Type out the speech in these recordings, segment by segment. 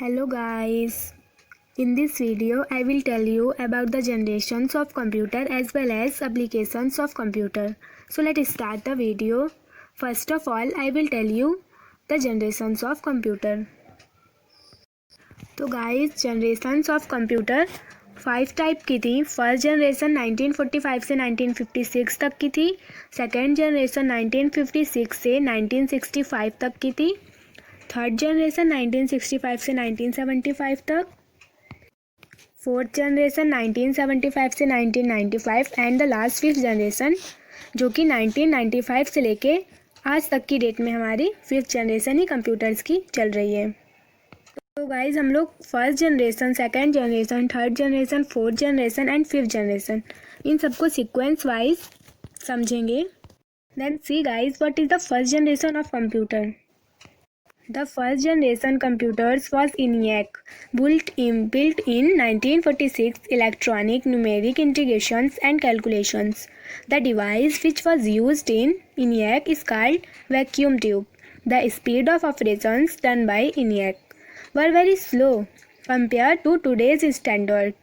Hello guys, in this video I will tell you about the generations of computer as well as applications of computer. So let's start the video. First of all I will tell you the generations of computer. तो guys generations of computer 5 type की थी. First generation 1945 से 1956 तक की थी. Second generation 1956 से 1965 तक की थी. थर्ड जनरेशन 1965 से 1975 तक. फोर्थ जनरेशन 1975 से 1995 and the last fifth generation जो कि 1995 से लेके आज तक की डेट में हमारी फिफ्थ जनरेशन ही कंप्यूटर्स की चल रही है. तो गाइज हम लोग first generation, second generation, third generation, fourth generation and fifth generation इन सबको सीक्वेंस वाइज समझेंगे. Then see guys what is the first generation of computer. The first generation computers was ENIAC, built in 1946, electronic numeric integrations and calculations. The device which was used in ENIAC is called vacuum tube. The speed of operations done by ENIAC were very slow compared to today's standard.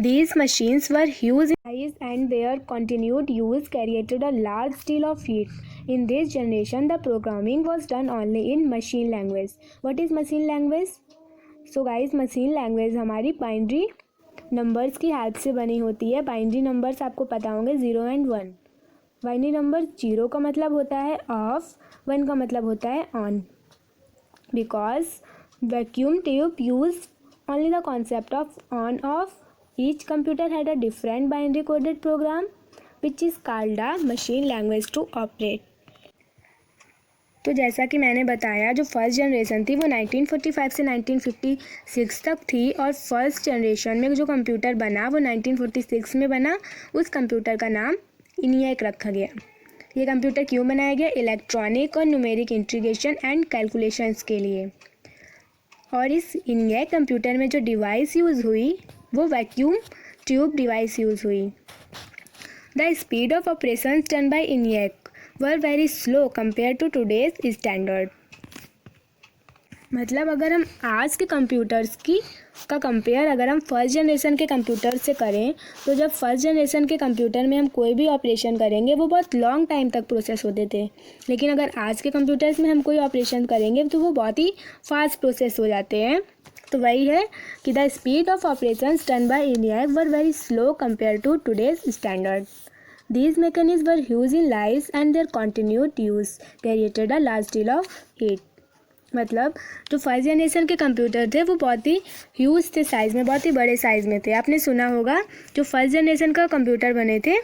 These machines were huge in size and their continued use created a large deal of heat. In this generation, the programming was done only in machine language. What is machine language? So guys, machine language हमारी binary numbers की help से बनी होती है. Binary numbers आपको पता होंगे 0 and 1. Binary number 0 का मतलब होता है ऑफ, 1 का मतलब होता है on. Because vacuum tube use only the concept of on off. Each computer had a different binary coded program which is called a machine language to operate. तो जैसा कि मैंने बताया जो फर्स्ट जनरेशन थी वो 1945 से 1956 तक थी और फर्स्ट जनरेशन में जो कंप्यूटर बना वो 1946 में बना. उस कंप्यूटर का नाम ENIAC रखा गया. ये कंप्यूटर क्यों बनाया गया? इलेक्ट्रॉनिक और न्यूमेरिक इंटीग्रेशन एंड कैलकुलेशंस के लिए. और इस ENIAC कंप्यूटर में जो डिवाइस यूज़ हुई वो वैक्यूम ट्यूब डिवाइस यूज़ हुई. The speed of operations done by ENIAC were very slow compare to today's standard. मतलब अगर हम आज के कंप्यूटर्स का कंपेयर अगर हम फर्स्ट जनरेशन के कंप्यूटर से करें तो जब फर्स्ट जनरेशन के कंप्यूटर में हम कोई भी ऑपरेशन करेंगे वो बहुत लॉन्ग टाइम तक प्रोसेस होते थे. लेकिन अगर आज के कंप्यूटर्स में हम कोई ऑपरेशन करेंगे तो वो बहुत ही फास्ट प्रोसेस हो जाते हैं. तो वही है कि the speed of operations done by ENIAC were very slow compare to today's standard. These mechanisms were used in lives and their continued use created a large deal of heat. मतलब जो first generation के computer थे वो बहुत ही huge थे size में, बहुत ही बड़े साइज़ में थे. आपने सुना होगा जो फर्स्ट जनरेशन का कंप्यूटर बने थे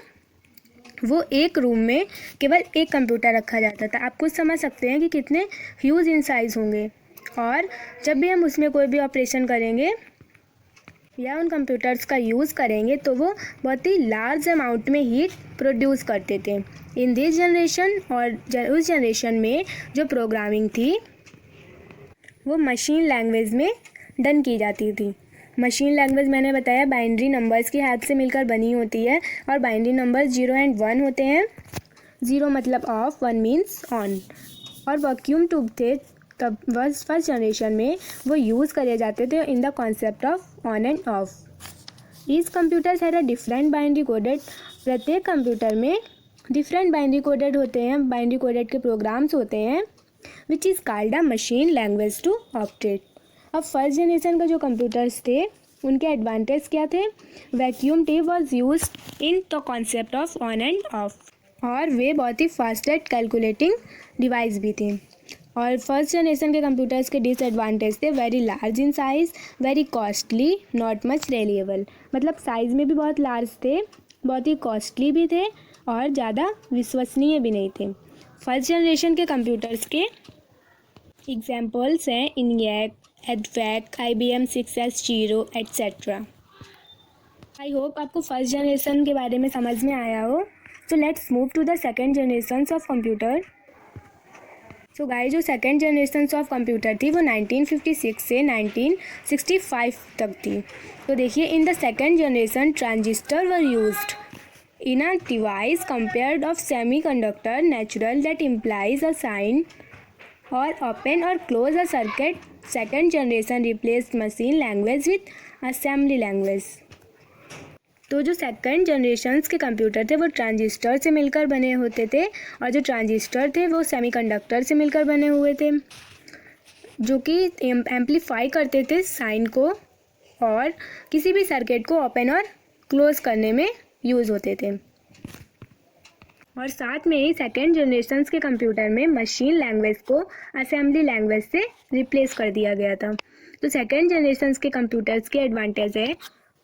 वो एक रूम में केवल एक कंप्यूटर रखा जाता था. आप कुछ समझ सकते हैं कि कितने ह्यूज इन साइज़ होंगे. और जब भी हम उसमें कोई भी ऑपरेशन करेंगे या उन कंप्यूटर्स का यूज़ करेंगे तो वो बहुत ही लार्ज अमाउंट में हीट प्रोड्यूस करते थे. इन दिस जनरेशन और उस जनरेशन में जो प्रोग्रामिंग थी वो मशीन लैंग्वेज में डन की जाती थी. मशीन लैंग्वेज मैंने बताया बाइनरी नंबर्स की हेल्प से मिलकर बनी होती है और बाइनरी नंबर 0 and 1 होते हैं. 0 मतलब ऑफ, 1 मीन्स ऑन. और वैक्यूम ट्यूब थे तब फर्स्ट जनरेशन में वो यूज़ करे जाते थे in the concept of on and off. Each computers had a different binary coded. प्रत्येक कंप्यूटर में डिफरेंट बाइनरी कोडेड होते हैं, बाइनरी कोडेड के प्रोग्राम्स होते हैं which is called a machine language to operate. अब फर्स्ट जनरेशन का जो कंप्यूटर्स थे उनके एडवांटेज क्या थे? Vacuum tube was use in the concept of on and off और वे बहुत ही फास्ट एट कैलकुलेटिंग डिवाइस भी थे. और फर्स्ट जनरेशन के कंप्यूटर्स के डिसएडवांटेज थे very large in size, very costly, not much reliable. मतलब साइज़ में भी बहुत लार्ज थे, बहुत ही कॉस्टली भी थे और ज़्यादा विश्वसनीय भी नहीं थे. फर्स्ट जनरेशन के कंप्यूटर्स के एग्जाम्पल्स हैं ENIAC, EDVAC, IBM 6S0 etcetera. I hope आपको फर्स्ट जनरेशन के बारे में समझ में आया हो. So let's move to the second generation of computer. So guys जो सेकेंड जनरेशन ऑफ कंप्यूटर थी वो 1956 से 1965 तक थी. तो देखिए in the second generation transistor were used in a device compared of semiconductor natural that implies a sign or open or close a circuit second generation replaced machine language with assembly language. तो जो second generations के computer थे वो transistor से मिलकर बने होते थे, और जो ट्रांजिस्टर थे वो सेमीकंडक्टर से मिलकर बने हुए थे, जो कि एम्पलीफाई करते थे साइन को और किसी भी सर्किट को ओपन और क्लोज करने में यूज़ होते थे। और साथ में ही सेकेंड जनरेशन्स के कंप्यूटर में मशीन लैंग्वेज को असेंबली लैंग्वेज से रिप्लेस कर दिया गया था। तो सेकेंड जनरेशन्स के कंप्यूटर्स के एडवांटेज है,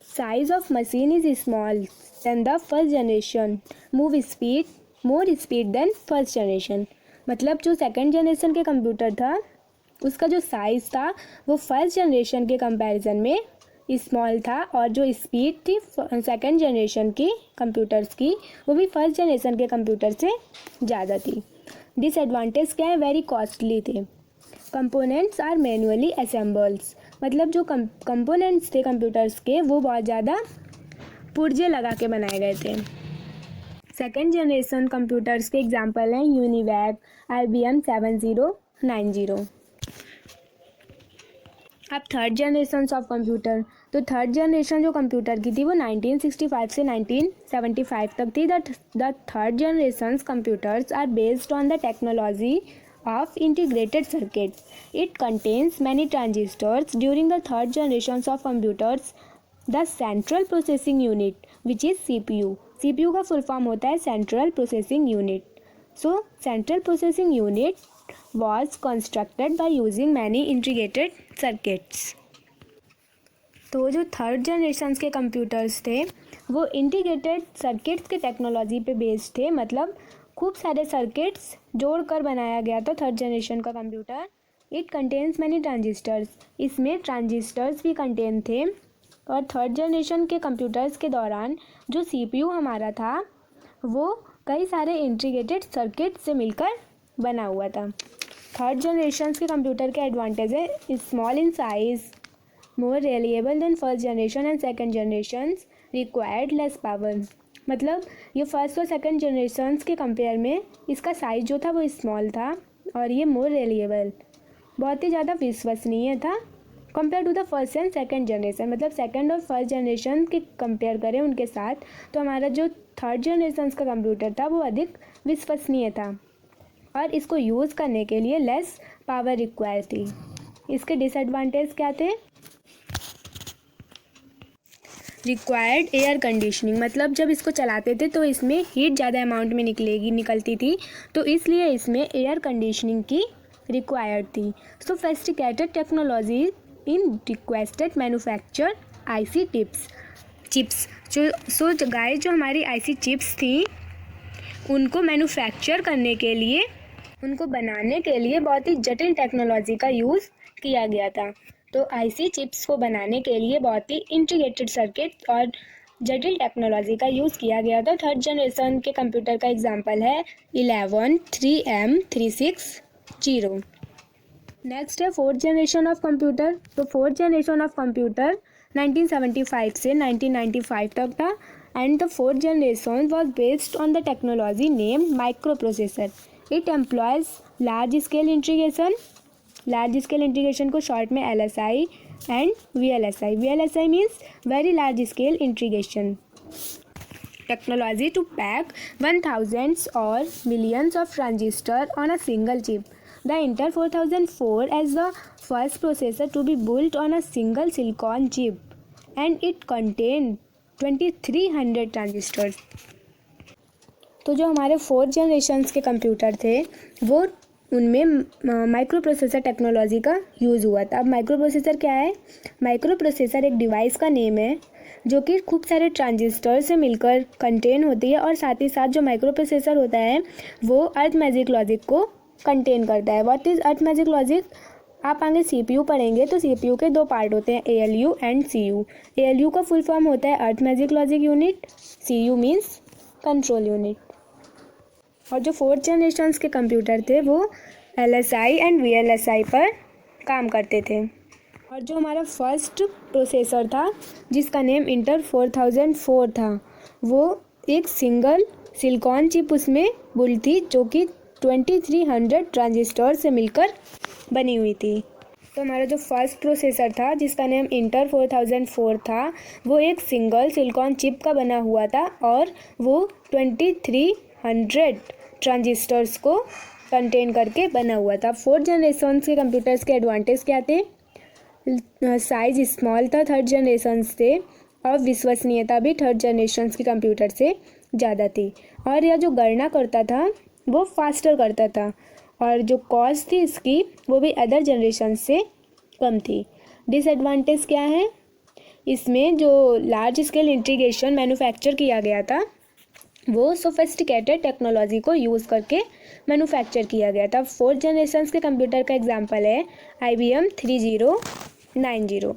size of machine is small than the first generation, move speed more speed than first generation. मतलब जो सेकेंड जनरेशन के कंप्यूटर था उसका जो साइज़ था वो फर्स्ट जनरेशन के कंपैरिजन में स्मॉल था, और जो स्पीड थी सेकेंड जनरेशन की कंप्यूटर्स की वो भी फर्स्ट जनरेशन के कंप्यूटर से ज़्यादा थी। डिसएडवांटेज क्या है, वेरी कॉस्टली थे। कंपोनेंट्स आर मैनुअली असेंबल्स, मतलब जो कंपोनेंट्स थे कंप्यूटर्स के वो बहुत ज़्यादा पुर्जे लगा के बनाए गए थे। सेकेंड जनरेशन कंप्यूटर्स के एग्जांपल हैं यूनिवैक, IBM 7090। अब थर्ड जनरेशन ऑफ कंप्यूटर, तो थर्ड जनरेशन जो कंप्यूटर की थी वो 1965 से 1975 तक थी। The third generation computers are based on the technology of integrated circuit. It contains many transistors. During the third generations of computers, the central processing unit, which is CPU. CPU का full form होता है Central Processing Unit. So, Central Processing Unit was constructed by using many integrated circuits. तो जो third generation के computers थे वो integrated circuits के technology पे बेस्ड थे, मतलब खूब सारे सर्किट्स जोड़कर बनाया गया था थर्ड जनरेशन का computer. It contains many transistors, इसमें ट्रांजिस्टर्स भी कंटेन थे। और थर्ड जनरेशन के कंप्यूटर्स के दौरान जो CPU हमारा था वो कई सारे इंटीग्रेटेड सर्किट से मिलकर बना हुआ था। थर्ड जनरेशन के कंप्यूटर के एडवांटेज है, small in size, more reliable then first generation and second generation, required less power. मतलब ये फर्स्ट और सेकंड जनरेशन्स के कंपेयर में इसका साइज़ जो था वो स्मॉल था, और ये मोर रिलायबल, बहुत ही ज़्यादा विश्वसनीय था compare to the first and second generation. मतलब सेकंड और फर्स्ट जनरेशन के कंपेयर करें उनके साथ तो हमारा जो थर्ड जनरेशन का कंप्यूटर था वो अधिक विश्वसनीय था, और इसको यूज़ करने के लिए लेस पावर रिक्वायर थी। इसके डिसएडवांटेज क्या थे, रिक्वायर्ड एयर कंडीशनिंग, मतलब जब इसको चलाते थे तो इसमें हीट ज़्यादा अमाउंट में निकलती थी, तो इसलिए इसमें एयर कंडीशनिंग की रिक्वायर्ड थी। Sophisticated technology in requested manufacture IC chips जो हमारी IC चिप्स थी उनको मैन्युफैक्चर करने के लिए, उनको बनाने के लिए बहुत ही जटिल टेक्नोलॉजी का यूज़ किया गया था। तो IC चिप्स को बनाने के लिए बहुत ही इंटीग्रेटेड सर्किट और जटिल टेक्नोलॉजी का यूज़ किया गया था। थर्ड जनरेशन के कंप्यूटर का एग्जांपल है 113M360। नेक्स्ट है फोर्थ जनरेशन ऑफ कंप्यूटर। तो फोर्थ जनरेशन ऑफ कंप्यूटर 1975 से 1995 तक था, and the fourth generation was based on the technology name micro processor. It employs large scale integration को short में LSI and VLSI। VLSI means very large scale integration technology to pack 1000s और millions of transistors on a single chip. The Intel 4004 as the first processor to be built on a single silicon chip, and it contained 2300 transistors. तो जो हमारे fourth generation के computer थे वो उनमें micro processor technology का use हुआ था। अब माइक्रो प्रोसेसर क्या है, माइक्रो प्रोसेसर एक डिवाइस का नेम है जो कि खूब सारे ट्रांजिस्टर से मिलकर कंटेन होती है, और साथ ही साथ जो माइक्रो प्रोसेसर होता है वो अर्थमेटिक लॉजिक को कंटेन करता है। व्हाट इज़ अर्थमेटिक लॉजिक, आप आगे CPU पढ़ेंगे तो CPU के दो पार्ट होते हैं, ALU एंड CU। ALU का फुल फॉर्म होता है arithmetic logic unit, CU means control unit. और जो फोर्थ जनरेशन के कंप्यूटर थे वो LSI एंड VLSI पर काम करते थे। और जो हमारा फर्स्ट प्रोसेसर था जिसका नेम इंटेल 4004 था वो एक सिंगल सिलिकॉन चिप उसमें बुल्ड थी जो कि 2300 ट्रांजिस्टर से मिलकर बनी हुई थी। तो हमारा जो फर्स्ट प्रोसेसर था जिसका नेम इंटेल 4004 था, वो एक सिंगल सिलिकॉन चिप का बना हुआ था और वो 2300 ट्रांजिस्टर्स को कंटेन करके बना हुआ था। फोर्थ जनरेशन के कंप्यूटर्स के एडवांटेज क्या थे? साइज स्मॉल था थर्ड जनरेशन से, और विश्वसनीयता भी थर्ड जनरेशन के कंप्यूटर से ज़्यादा थी, और यह जो गणना करता था वो फास्टर करता था, और जो कॉस्ट थी इसकी वो भी अदर जनरेशन से कम थी। डिसएडवांटेज क्या है? इसमें जो लार्ज स्केल इंटीग्रेशन मैन्युफैक्चर किया गया था वो सोफिस्टिकेटेड टेक्नोलॉजी को यूज़ करके मैन्युफैक्चर किया गया था। फोर्थ जनरेशन के कंप्यूटर का एग्जांपल है IBM 3090।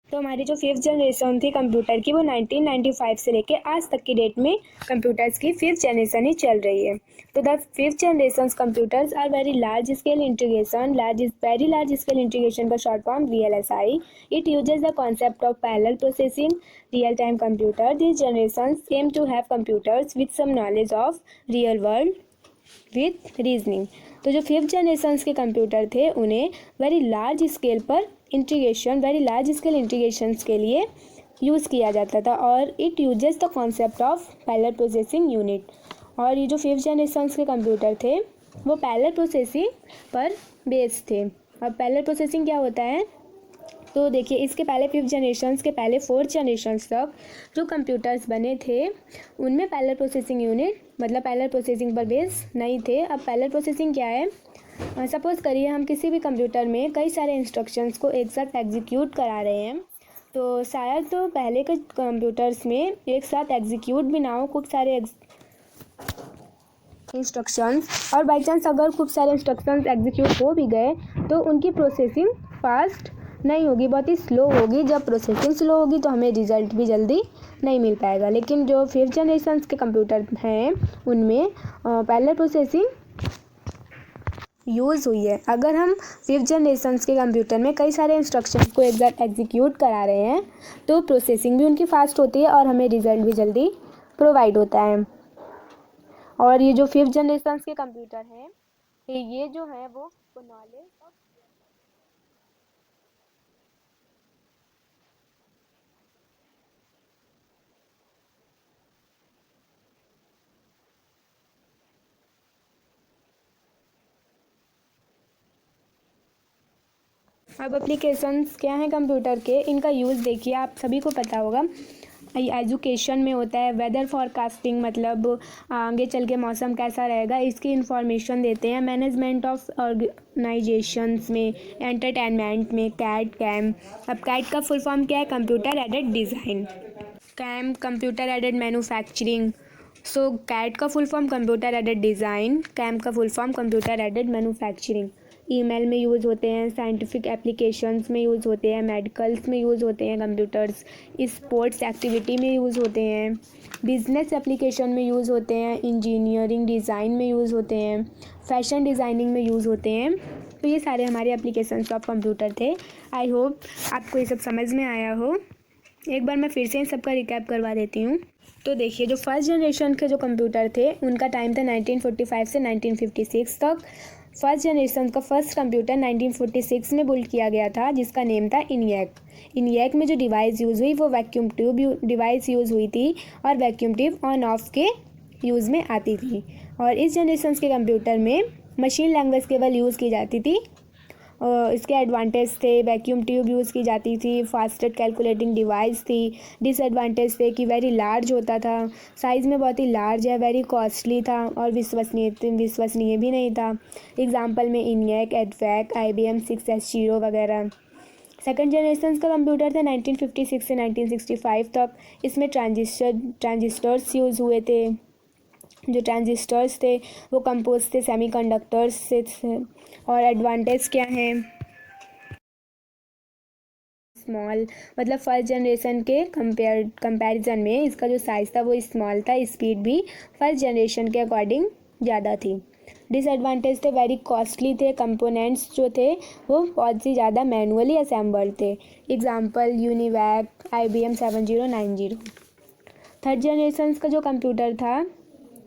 तो हमारी जो फिफ्थ जनरेशन थी कंप्यूटर की वो 1995 से लेके आज तक की डेट में कंप्यूटर्स की फिफ्थ जनरेशन ही चल रही है। तो the fifth generation computers are very large scale integration. Very large scale integration का short form VLSI। It uses the concept of parallel processing, real time computer. This generation aim to have computers with some knowledge of real world with reasoning. तो जो fifth generation के computer थे उन्हें very large scale integrations के लिए use किया जाता था, और it uses the concept of parallel processing unit. और ये जो फिफ्थ जनरेशन के कंप्यूटर थे वो पैरेलल प्रोसेसिंग पर बेस्ड थे। अब पैरेलल प्रोसेसिंग क्या होता है? तो देखिए, इसके पहले फिफ्थ जनरेशन्स के पहले फोर्थ जनरेशन्स तक जो कंप्यूटर्स बने थे उनमें पैरेलल प्रोसेसिंग यूनिट मतलब पैरेलल प्रोसेसिंग पर बेस नहीं थे। अब पैरेलल प्रोसेसिंग क्या है? सपोज़ करिए हम किसी भी कंप्यूटर में कई सारे इंस्ट्रक्शंस को एक साथ एग्जीक्यूट करा रहे हैं, तो शायद तो पहले के कंप्यूटर्स में एक साथ एग्जीक्यूट भी ना हो खूब सारे इंस्ट्रक्शंस, और बाई चांस अगर खूब सारे इंस्ट्रक्शंस एग्जीक्यूट हो भी गए तो उनकी प्रोसेसिंग फास्ट नहीं होगी, बहुत ही स्लो होगी। जब प्रोसेसिंग स्लो होगी तो हमें रिजल्ट भी जल्दी नहीं मिल पाएगा। लेकिन जो फिफ्थ जनरेशन के कंप्यूटर हैं उनमें पैरेलल प्रोसेसिंग यूज़ हुई है। अगर हम फिफ्थ जनरेशन के कंप्यूटर में कई सारे इंस्ट्रक्शंस को एक साथ एग्जीक्यूट करा रहे हैं तो प्रोसेसिंग भी उनकी फास्ट होती है और हमें रिजल्ट भी जल्दी प्रोवाइड होता है। और ये जो फिफ्थ जनरेशन के कंप्यूटर हैं ये जो है वो नॉलेज ऑफ अब एप्लीकेशंस क्या हैं कंप्यूटर के, इनका यूज़ देखिए, आप सभी को पता होगा एजुकेशन में होता है। वेदर फॉरकास्टिंग मतलब आगे चल के मौसम कैसा रहेगा इसकी इंफॉर्मेशन देते हैं। मैनेजमेंट ऑफ ऑर्गेनाइजेशंस में, एंटरटेनमेंट में कैट कैम। अब कैट का फुल फॉर्म क्या है? Computer aided design. CAM computer aided manufacturing. So CAD का full form computer aided design, CAM का full form computer aided manufacturing. Email में यूज़ होते हैं, साइंटिफिक एप्लीकेशंस में यूज़ होते हैं, मेडिकल्स में यूज़ होते हैं कंप्यूटर्स, स्पोर्ट्स एक्टिविटी में यूज़ होते हैं, बिजनेस एप्लीकेशन में यूज़ होते हैं, इंजीनियरिंग डिज़ाइन में यूज़ होते हैं, फैशन डिज़ाइनिंग में यूज़ होते हैं। तो ये सारे हमारे एप्लीकेशंस ऑफ कंप्यूटर थे। आई होप आपको ये सब समझ में आया हो। एक बार मैं फिर से इन सबका रिकैप करवा देती हूँ। तो देखिए, जो फर्स्ट जनरेशन के जो कंप्यूटर थे उनका टाइम था 1945 से 1956 तक। फर्स्ट जनरेशन का फर्स्ट कंप्यूटर 1946 में बिल्ड किया गया था जिसका नेम था इनियक। इनियक में जो डिवाइस यूज़ हुई वो वैक्यूम ट्यूब डिवाइस यूज़ हुई थी, और वैक्यूम ट्यूब ऑन ऑफ के यूज़ में आती थी। और इस जनरेशन के कंप्यूटर में मशीन लैंग्वेज केवल यूज़ की जाती थी। इसके एडवांटेज थे वैक्यूम ट्यूब यूज़ की जाती थी, फास्टेस्ट कैलकुलेटिंग डिवाइस थी। डिसएडवांटेज थे कि वेरी लार्ज होता था, साइज़ में बहुत ही लार्ज है, वेरी कॉस्टली था और विश्वसनीय भी नहीं था। एग्जांपल में इनियक, एडवैक, IBM 6S0 वगैरह। सेकंड जनरेशन का कंप्यूटर था 1956 से 1965 तक। इसमें ट्रांजिस्टर्स यूज़ हुए थे। जो ट्रांजिस्टर्स थे वो कंपोज थे सेमीकंडक्टर्स से थे। और एडवांटेज क्या है? स्मॉल मतलब फर्स्ट जनरेशन के कंपैरिजन में इसका जो साइज़ था वो स्मॉल था, स्पीड भी फर्स्ट जनरेशन के अकॉर्डिंग ज़्यादा थी। डिसएडवांटेज थे वेरी कॉस्टली थे, कंपोनेंट्स जो थे वो बहुत ही ज़्यादा मैनुअली असेंबल्ड थे। Example UNIVAC, IBM 7090। Third generation का जो कंप्यूटर था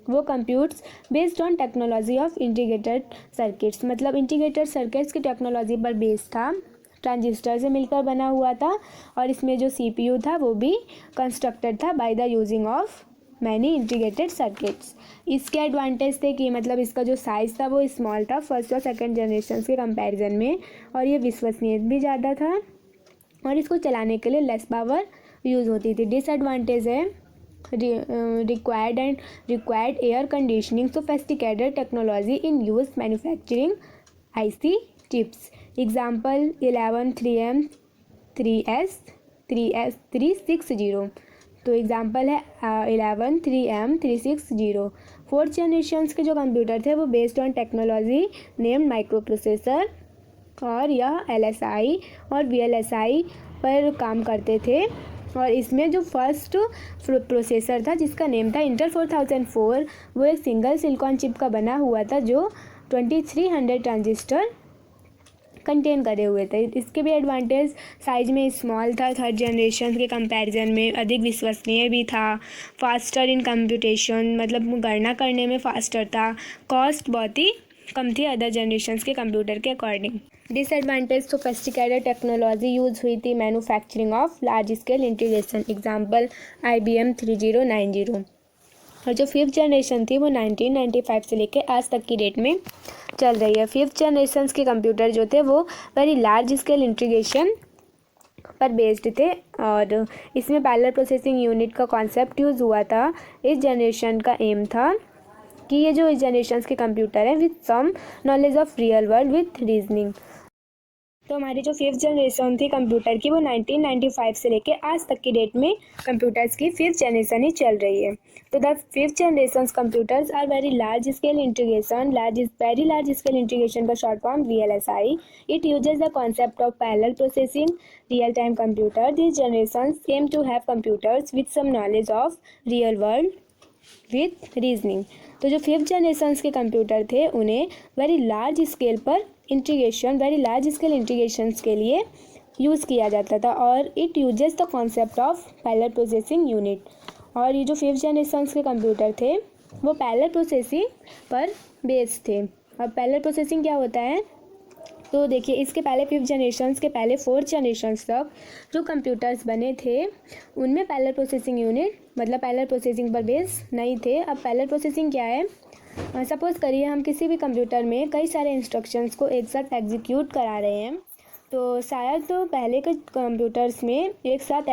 वो computes based on technology of integrated circuits, मतलब इंटीग्रेटेड सर्किट्स की टेक्नोलॉजी पर बेस्ड था, ट्रांजिस्टर से मिलकर बना हुआ था, और इसमें जो CPU था वो भी कंस्ट्रक्टेड था by the using of many integrated circuits. इसके एडवांटेज थे कि मतलब इसका जो साइज़ था वो स्मॉल था फर्स्ट और सेकंड जनरेशन के कंपैरिजन में, और ये विश्वसनीय भी ज़्यादा था, और इसको चलाने के लिए लेस पावर यूज़ होती थी। डिसएडवांटेज है required air conditioning sophisticated technology in use manufacturing IC chips. Example 11 3M 360। तो एग्जाम्पल है 11 3M 360। फोर्थ जनरेशन के जो कंप्यूटर थे वो based on technology named micro processor, और यह LSI और VLSI पर काम करते थे। और इसमें जो फर्स्ट प्रोसेसर था जिसका नेम था इंटेल 4004, वो एक सिंगल सिलिकॉन चिप का बना हुआ था जो 2300 ट्रांजिस्टर कंटेन करे हुए थे। इसके भी एडवांटेज, साइज में स्मॉल था थर्ड जनरेशन के कंपैरिजन में, अधिक विश्वसनीय भी था, फास्टर इन कंप्यूटेशन, मतलब गणना करने में फास्टर था, कॉस्ट बहुत ही कम थी अदर जनरेशन के कंप्यूटर के according. Disadvantage, sophisticated technology use हुई थी manufacturing of large scale integration. Example IBM 3090। और जो फिफ्थ जनरेशन थी वो 1995 से लेकर आज तक की डेट में चल रही है। फिफ्थ जनरेशन के कंप्यूटर जो थे वो वेरी लार्ज स्केल इंटीग्रेशन पर बेस्ड थे, और इसमें पैरेलल प्रोसेसिंग यूनिट का कॉन्सेप्ट यूज़ हुआ था। इस जनरेशन का एम था कि ये जो इस जनरेशन के कंप्यूटर हैं with some knowledge of real world with reasoning. तो हमारी जो फिफ्थ जनरेशन थी कंप्यूटर की वो 1995 से लेके आज तक की डेट में कंप्यूटर्स की फिफ्थ जनरेशन ही चल रही है। तो the fifth generation computers are very large scale integration, very large scale integration का short form VLSI। It uses the concept of parallel processing real time computer. This generation aim to have computers with some knowledge of real world with reasoning. तो जो fifth generation के computer थे उन्हें very large scale integrations के लिए use किया जाता था, और it uses the concept of parallel processing unit. और ये जो फिफ्थ जनरेशन के कंप्यूटर थे वो पैरेलल प्रोसेसिंग पर बेस्ड थे। अब पैरेलल प्रोसेसिंग क्या होता है, तो देखिए इसके पहले फिफ्थ जनरेशन के पहले फोर्थ जनरेशन तक जो कंप्यूटर्स बने थे उनमें पैरेलल प्रोसेसिंग यूनिट मतलब पैरेलल प्रोसेसिंग पर बेस नहीं थे। अब पैरेलल प्रोसेसिंग क्या है, सपोज़ करिए हम किसी भी कंप्यूटर में कई सारे इंस्ट्रक्शंस को एक साथ एग्जीक्यूट करा रहे हैं, तो शायद तो पहले के कंप्यूटर्स में एक साथ